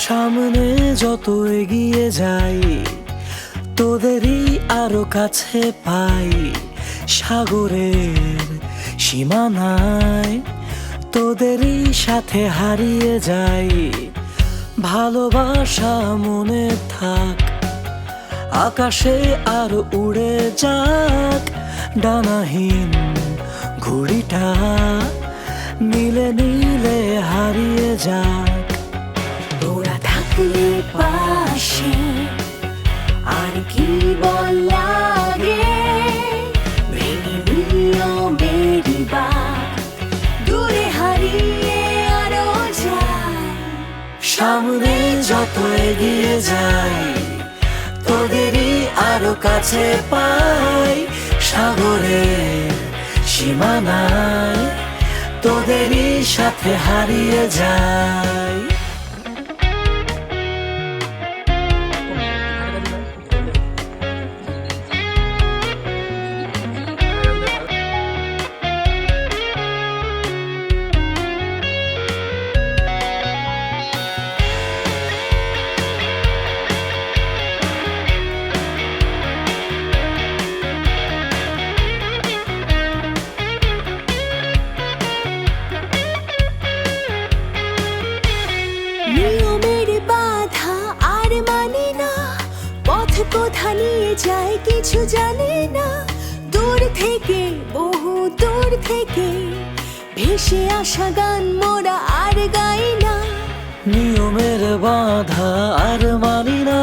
সামনে যত এগিয়ে যাই তোদেরই আরো কাছে পাই। সাগরের সীমানায় তোদেরই সাথে হারিয়ে যাই। ভালোবাসা মনে থাক, আকাশে আর উড়ে যাক। ডানাহীন ঘুড়িটা নীলে নীলে হারিয়ে যাক। তোরা থাকলে পাশে আর কি বল লাগে, ভেঙে নিও বেরিবা দূরে হারিয়ে আরো যায়। সামনে যত এগিয়ে যাই তোদেরই আরো কাছে পাই। সাগরের সীমানায় তোদেরই সাথে হারিয়ে যাই। নিয়মের বাধা আর মানে না, পথ কোথা নিয়ে যায় কিছু জানে না। দূর থেকে বহু দূর থেকে ভেসে আসা গান মোরা আর গাই না। নিয়মের বাধা আর মানি না,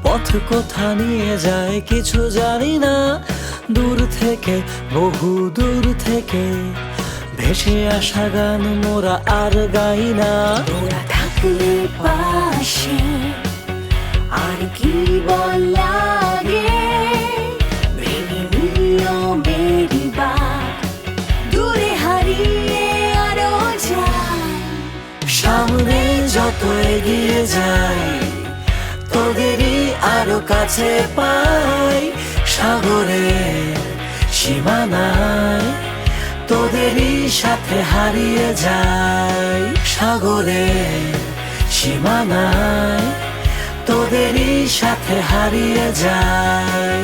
পথ কোথা নিয়ে যায় কিছু জানি না। দূর থেকে বহু দূর থেকে ভেসে আসা গান মোরা আর গাই না। তোরা থাকলে পাশে আর কি বল লাগে, ভেঙে নিও বেরিবা দূরে হারিয়ে আরো যায়। সামনে যত এগিয়ে যাই তোদেরই আরো কাছে পাই। সাগরের সীমানায় তোদেরই সাথে হারিয়ে যাই। সাগরের সীমানায় তোদেরই সাথে হারিয়ে যাই।